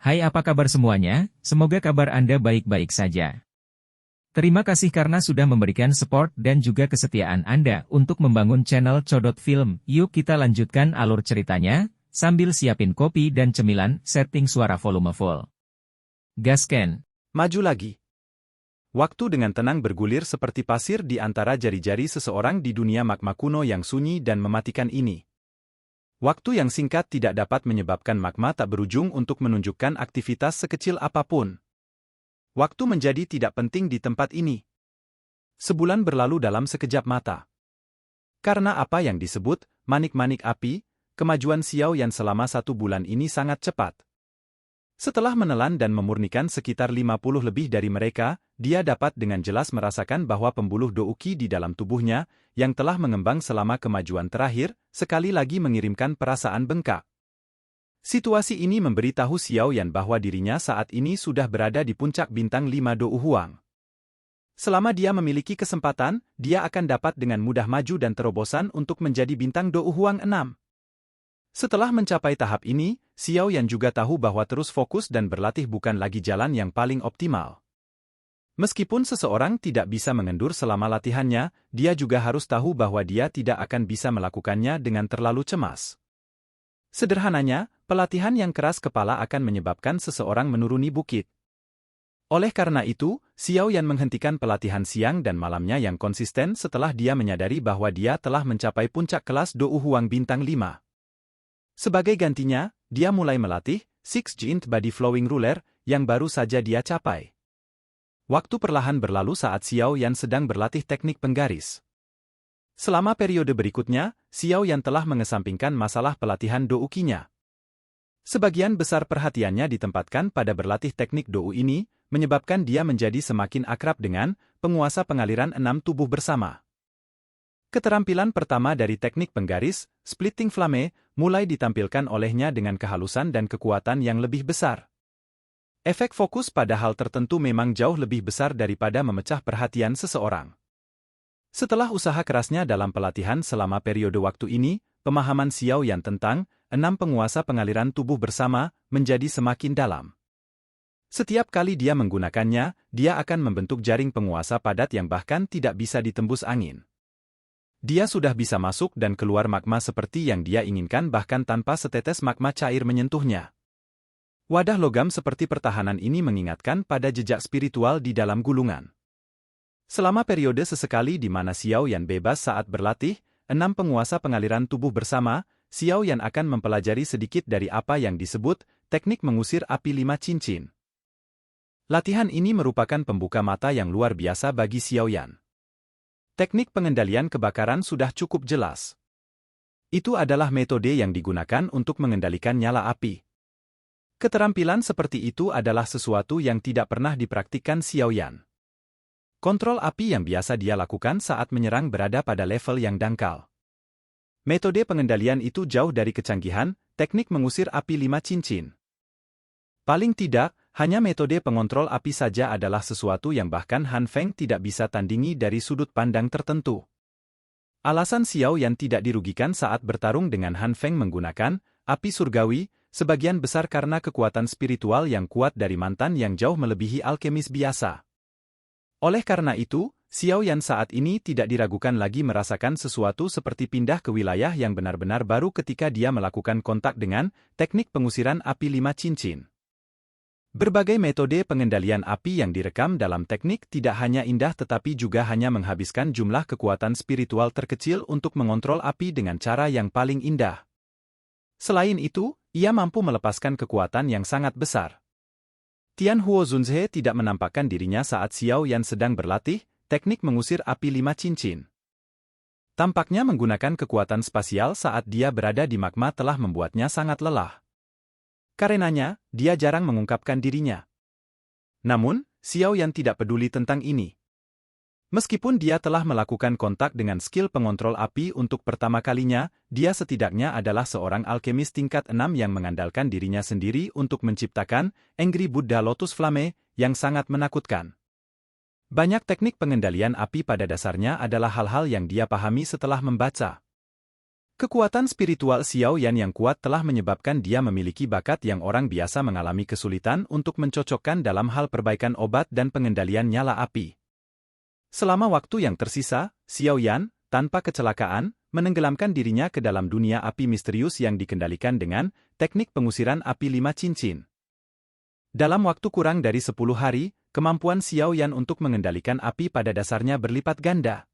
Hai, apa kabar semuanya? Semoga kabar Anda baik-baik saja. Terima kasih karena sudah memberikan support dan juga kesetiaan Anda untuk membangun channel Codot Film. Yuk kita lanjutkan alur ceritanya, sambil siapin kopi dan cemilan, setting suara volume full. Gasken. Maju lagi. Waktu dengan tenang bergulir seperti pasir di antara jari-jari seseorang di dunia magma kuno yang sunyi dan mematikan ini. Waktu yang singkat tidak dapat menyebabkan magma tak berujung untuk menunjukkan aktivitas sekecil apapun. Waktu menjadi tidak penting di tempat ini. Sebulan berlalu dalam sekejap mata. Karena apa yang disebut manik-manik api, kemajuan Xiao Yan selama 1 bulan ini sangat cepat. Setelah menelan dan memurnikan sekitar 50 lebih dari mereka, dia dapat dengan jelas merasakan bahwa pembuluh douki di dalam tubuhnya, yang telah mengembang selama kemajuan terakhir, sekali lagi mengirimkan perasaan bengkak. Situasi ini memberi tahu Xiao Yan bahwa dirinya saat ini sudah berada di puncak bintang 5 Dou Huang. Selama dia memiliki kesempatan, dia akan dapat dengan mudah maju dan terobosan untuk menjadi bintang Dou Huang 6. Setelah mencapai tahap ini, Xiao Yan juga tahu bahwa terus fokus dan berlatih bukan lagi jalan yang paling optimal. Meskipun seseorang tidak bisa mengendur selama latihannya, dia juga harus tahu bahwa dia tidak akan bisa melakukannya dengan terlalu cemas. Sederhananya, pelatihan yang keras kepala akan menyebabkan seseorang menuruni bukit. Oleh karena itu, Xiao Yan menghentikan pelatihan siang dan malamnya yang konsisten setelah dia menyadari bahwa dia telah mencapai puncak kelas Dou Huang bintang 5. Sebagai gantinya, dia mulai melatih Six Giant Body Flowing Ruler yang baru saja dia capai. Waktu perlahan berlalu saat Xiao Yan sedang berlatih teknik penggaris. Selama periode berikutnya, Xiao Yan telah mengesampingkan masalah pelatihan doukinya. Sebagian besar perhatiannya ditempatkan pada berlatih teknik dou ini, menyebabkan dia menjadi semakin akrab dengan penguasa pengaliran 6 tubuh bersama. Keterampilan pertama dari teknik penggaris, Splitting Flame, mulai ditampilkan olehnya dengan kehalusan dan kekuatan yang lebih besar. Efek fokus pada hal tertentu memang jauh lebih besar daripada memecah perhatian seseorang. Setelah usaha kerasnya dalam pelatihan selama periode waktu ini, pemahaman Xiao Yan tentang 6 penguasa pengaliran tubuh bersama menjadi semakin dalam. Setiap kali dia menggunakannya, dia akan membentuk jaring penguasa padat yang bahkan tidak bisa ditembus angin. Dia sudah bisa masuk dan keluar magma seperti yang dia inginkan bahkan tanpa setetes magma cair menyentuhnya. Wadah logam seperti pertahanan ini mengingatkan pada jejak spiritual di dalam gulungan. Selama periode sesekali di mana Xiao Yan bebas saat berlatih, 6 penguasa pengaliran tubuh bersama, Xiao Yan akan mempelajari sedikit dari apa yang disebut teknik mengusir api 5 cincin. Latihan ini merupakan pembuka mata yang luar biasa bagi Xiao Yan. Teknik pengendalian kebakaran sudah cukup jelas. Itu adalah metode yang digunakan untuk mengendalikan nyala api. Keterampilan seperti itu adalah sesuatu yang tidak pernah dipraktikkan Xiao Yan. Kontrol api yang biasa dia lakukan saat menyerang berada pada level yang dangkal. Metode pengendalian itu jauh dari kecanggihan, teknik mengusir api 5 cincin. Paling tidak, hanya metode pengontrol api saja adalah sesuatu yang bahkan Han Feng tidak bisa tandingi dari sudut pandang tertentu. Alasan Xiao Yan tidak dirugikan saat bertarung dengan Han Feng menggunakan api surgawi, sebagian besar karena kekuatan spiritual yang kuat dari mantan yang jauh melebihi alkemis biasa. Oleh karena itu, Xiao Yan saat ini tidak diragukan lagi merasakan sesuatu seperti pindah ke wilayah yang benar-benar baru ketika dia melakukan kontak dengan teknik pengusiran api 5 cincin. Berbagai metode pengendalian api yang direkam dalam teknik tidak hanya indah tetapi juga hanya menghabiskan jumlah kekuatan spiritual terkecil untuk mengontrol api dengan cara yang paling indah. Selain itu, ia mampu melepaskan kekuatan yang sangat besar. Tian Huo Zunzhe tidak menampakkan dirinya saat Xiao Yan sedang berlatih teknik mengusir api 5 cincin. Tampaknya menggunakan kekuatan spasial saat dia berada di magma telah membuatnya sangat lelah. Karenanya, dia jarang mengungkapkan dirinya. Namun, Xiao Yan tidak peduli tentang ini. Meskipun dia telah melakukan kontak dengan skill pengontrol api untuk pertama kalinya, dia setidaknya adalah seorang alkemis tingkat 6 yang mengandalkan dirinya sendiri untuk menciptakan Angry Buddha Lotus Flame yang sangat menakutkan. Banyak teknik pengendalian api pada dasarnya adalah hal-hal yang dia pahami setelah membaca. Kekuatan spiritual Xiao Yan yang kuat telah menyebabkan dia memiliki bakat yang orang biasa mengalami kesulitan untuk mencocokkan dalam hal perbaikan obat dan pengendalian nyala api. Selama waktu yang tersisa, Xiao Yan, tanpa kecelakaan, menenggelamkan dirinya ke dalam dunia api misterius yang dikendalikan dengan teknik pengusiran api 5 cincin. Dalam waktu kurang dari 10 hari, kemampuan Xiao Yan untuk mengendalikan api pada dasarnya berlipat ganda.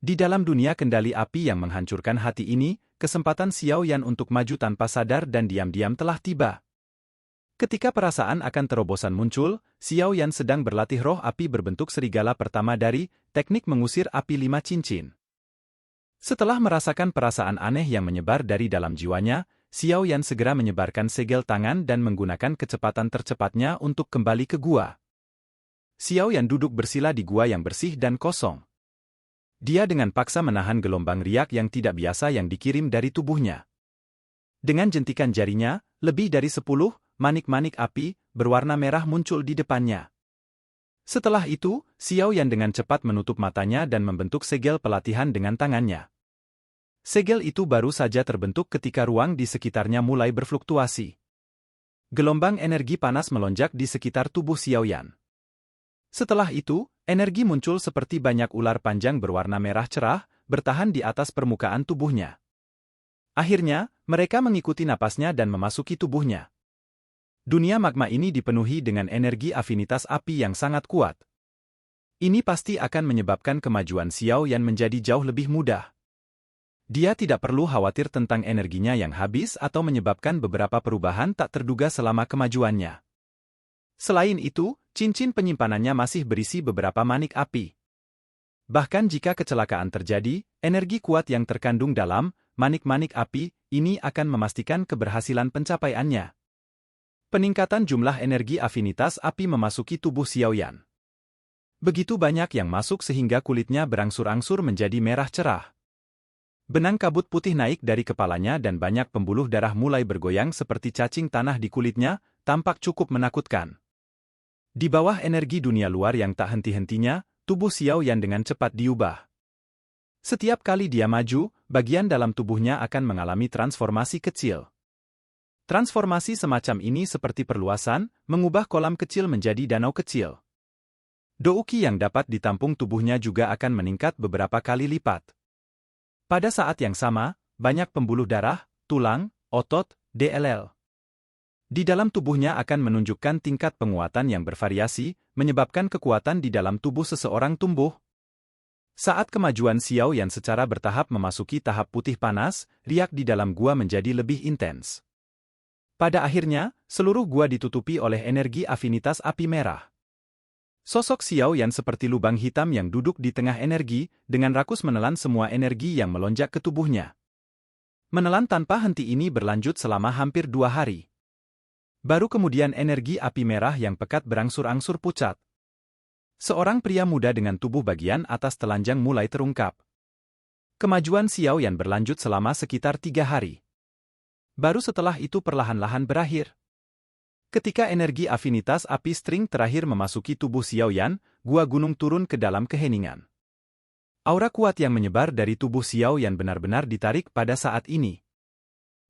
Di dalam dunia kendali api yang menghancurkan hati ini, kesempatan Xiao Yan untuk maju tanpa sadar dan diam-diam telah tiba. Ketika perasaan akan terobosan muncul, Xiao Yan sedang berlatih roh api berbentuk serigala pertama dari teknik mengusir api 5 cincin. Setelah merasakan perasaan aneh yang menyebar dari dalam jiwanya, Xiao Yan segera menyebarkan segel tangan dan menggunakan kecepatan tercepatnya untuk kembali ke gua. Xiao Yan duduk bersila di gua yang bersih dan kosong. Dia dengan paksa menahan gelombang riak yang tidak biasa yang dikirim dari tubuhnya. Dengan jentikan jarinya, lebih dari 10 manik-manik api berwarna merah muncul di depannya. Setelah itu, Xiao Yan dengan cepat menutup matanya dan membentuk segel pelatihan dengan tangannya. Segel itu baru saja terbentuk ketika ruang di sekitarnya mulai berfluktuasi. Gelombang energi panas melonjak di sekitar tubuh Xiao Yan. Setelah itu, energi muncul seperti banyak ular panjang berwarna merah cerah, bertahan di atas permukaan tubuhnya. Akhirnya, mereka mengikuti napasnya dan memasuki tubuhnya. Dunia magma ini dipenuhi dengan energi afinitas api yang sangat kuat. Ini pasti akan menyebabkan kemajuan Xiao Yan menjadi jauh lebih mudah. Dia tidak perlu khawatir tentang energinya yang habis atau menyebabkan beberapa perubahan tak terduga selama kemajuannya. Selain itu, cincin penyimpanannya masih berisi beberapa manik api. Bahkan jika kecelakaan terjadi, energi kuat yang terkandung dalam manik-manik api ini akan memastikan keberhasilan pencapaiannya. Peningkatan jumlah energi afinitas api memasuki tubuh Xiao Yan. Begitu banyak yang masuk sehingga kulitnya berangsur-angsur menjadi merah cerah. Benang kabut putih naik dari kepalanya dan banyak pembuluh darah mulai bergoyang seperti cacing tanah di kulitnya, tampak cukup menakutkan. Di bawah energi dunia luar yang tak henti-hentinya, tubuh Xiao Yan dengan cepat diubah. Setiap kali dia maju, bagian dalam tubuhnya akan mengalami transformasi kecil. Transformasi semacam ini seperti perluasan, mengubah kolam kecil menjadi danau kecil. Douqi yang dapat ditampung tubuhnya juga akan meningkat beberapa kali lipat. Pada saat yang sama, banyak pembuluh darah, tulang, otot, DLL. Di dalam tubuhnya akan menunjukkan tingkat penguatan yang bervariasi, menyebabkan kekuatan di dalam tubuh seseorang tumbuh. Saat kemajuan Xiao Yan secara bertahap memasuki tahap putih panas, riak di dalam gua menjadi lebih intens. Pada akhirnya, seluruh gua ditutupi oleh energi afinitas api merah. Sosok Xiao Yan seperti lubang hitam yang duduk di tengah energi, dengan rakus menelan semua energi yang melonjak ke tubuhnya. Menelan tanpa henti ini berlanjut selama hampir 2 hari. Baru kemudian energi api merah yang pekat berangsur-angsur pucat. Seorang pria muda dengan tubuh bagian atas telanjang mulai terungkap. Kemajuan Xiao Yan berlanjut selama sekitar 3 hari. Baru setelah itu perlahan-lahan berakhir. Ketika energi afinitas api string terakhir memasuki tubuh Xiao Yan, gua gunung turun ke dalam keheningan. Aura kuat yang menyebar dari tubuh Xiao Yan benar-benar ditarik pada saat ini.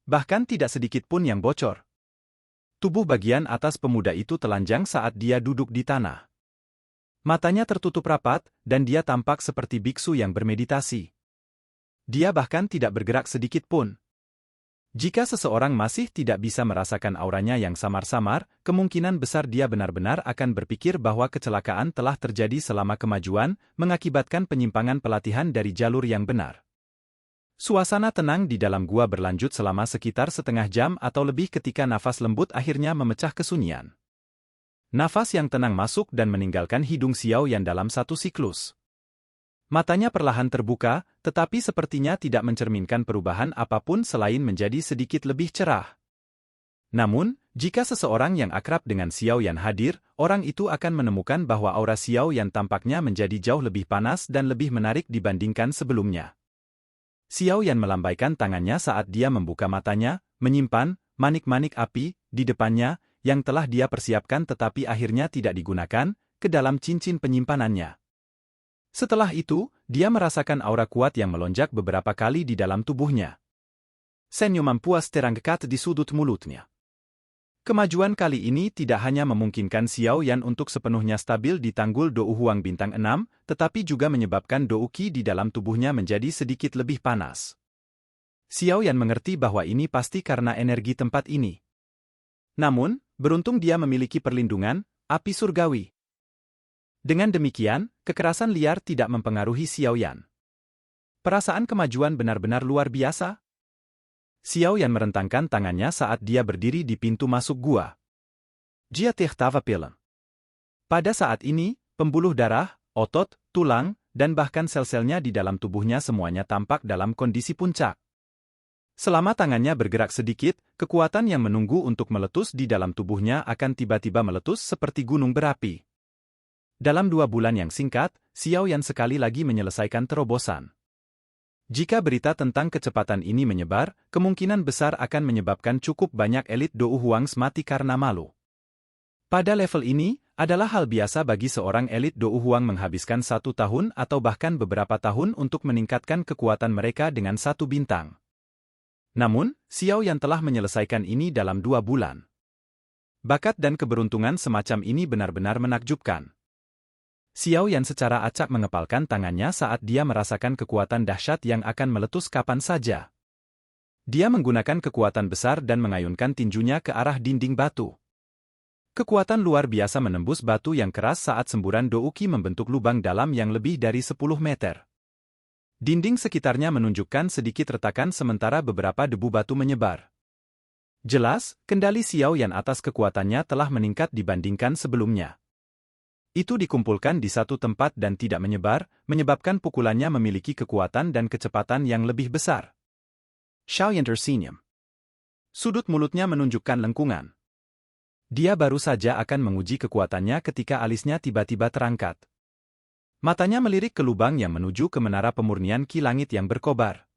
Bahkan tidak sedikit pun yang bocor. Tubuh bagian atas pemuda itu telanjang saat dia duduk di tanah. Matanya tertutup rapat, dan dia tampak seperti biksu yang bermeditasi. Dia bahkan tidak bergerak sedikit pun. Jika seseorang masih tidak bisa merasakan auranya yang samar-samar, kemungkinan besar dia benar-benar akan berpikir bahwa kecelakaan telah terjadi selama kemajuan, mengakibatkan penyimpangan pelatihan dari jalur yang benar. Suasana tenang di dalam gua berlanjut selama sekitar setengah jam atau lebih ketika nafas lembut akhirnya memecah kesunyian. Nafas yang tenang masuk dan meninggalkan hidung Xiao Yan dalam satu siklus. Matanya perlahan terbuka, tetapi sepertinya tidak mencerminkan perubahan apapun selain menjadi sedikit lebih cerah. Namun, jika seseorang yang akrab dengan Xiao Yan hadir, orang itu akan menemukan bahwa aura Xiao Yan tampaknya menjadi jauh lebih panas dan lebih menarik dibandingkan sebelumnya. Xiao Yan melambaikan tangannya saat dia membuka matanya, menyimpan manik-manik api di depannya yang telah dia persiapkan tetapi akhirnya tidak digunakan, ke dalam cincin penyimpanannya. Setelah itu, dia merasakan aura kuat yang melonjak beberapa kali di dalam tubuhnya. Senyuman puas terangkat di sudut mulutnya. Kemajuan kali ini tidak hanya memungkinkan Xiao Yan untuk sepenuhnya stabil di Tanggul Dou Huang Bintang 6, tetapi juga menyebabkan Dou Qi di dalam tubuhnya menjadi sedikit lebih panas. Xiao Yan mengerti bahwa ini pasti karena energi tempat ini. Namun, beruntung dia memiliki perlindungan, api surgawi. Dengan demikian, kekerasan liar tidak mempengaruhi Xiao Yan. Perasaan kemajuan benar-benar luar biasa. Xiao Yan merentangkan tangannya saat dia berdiri di pintu masuk gua. Dia tertawa pelan. Pada saat ini, pembuluh darah, otot, tulang, dan bahkan sel-selnya di dalam tubuhnya semuanya tampak dalam kondisi puncak. Selama tangannya bergerak sedikit, kekuatan yang menunggu untuk meletus di dalam tubuhnya akan tiba-tiba meletus seperti gunung berapi. Dalam 2 bulan yang singkat, Xiao Yan sekali lagi menyelesaikan terobosan. Jika berita tentang kecepatan ini menyebar, kemungkinan besar akan menyebabkan cukup banyak elit Dou Huang mati karena malu. Pada level ini, adalah hal biasa bagi seorang elit Dou Huang menghabiskan 1 tahun atau bahkan beberapa tahun untuk meningkatkan kekuatan mereka dengan 1 bintang. Namun, Xiao Yan telah menyelesaikan ini dalam 2 bulan. Bakat dan keberuntungan semacam ini benar-benar menakjubkan. Xiao Yan secara acak mengepalkan tangannya saat dia merasakan kekuatan dahsyat yang akan meletus kapan saja. Dia menggunakan kekuatan besar dan mengayunkan tinjunya ke arah dinding batu. Kekuatan luar biasa menembus batu yang keras saat semburan Dou Qi membentuk lubang dalam yang lebih dari 10 meter. Dinding sekitarnya menunjukkan sedikit retakan sementara beberapa debu batu menyebar. Jelas, kendali Xiao Yan atas kekuatannya telah meningkat dibandingkan sebelumnya. Itu dikumpulkan di satu tempat dan tidak menyebar, menyebabkan pukulannya memiliki kekuatan dan kecepatan yang lebih besar. Xiao Yan tersenyum. Sudut mulutnya menunjukkan lengkungan. Dia baru saja akan menguji kekuatannya ketika alisnya tiba-tiba terangkat. Matanya melirik ke lubang yang menuju ke menara pemurnian Ki Langit yang berkobar.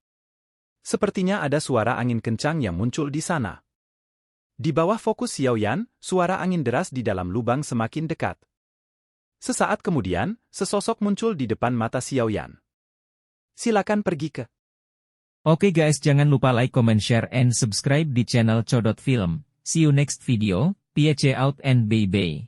Sepertinya ada suara angin kencang yang muncul di sana. Di bawah fokus Xiao Yan, suara angin deras di dalam lubang semakin dekat. Sesaat kemudian, sesosok muncul di depan mata Xiao Yan. Silakan pergi ke. Oke guys, jangan lupa like, comment, share, and subscribe di channel Codot Film. See you next video, peace out and bye-bye.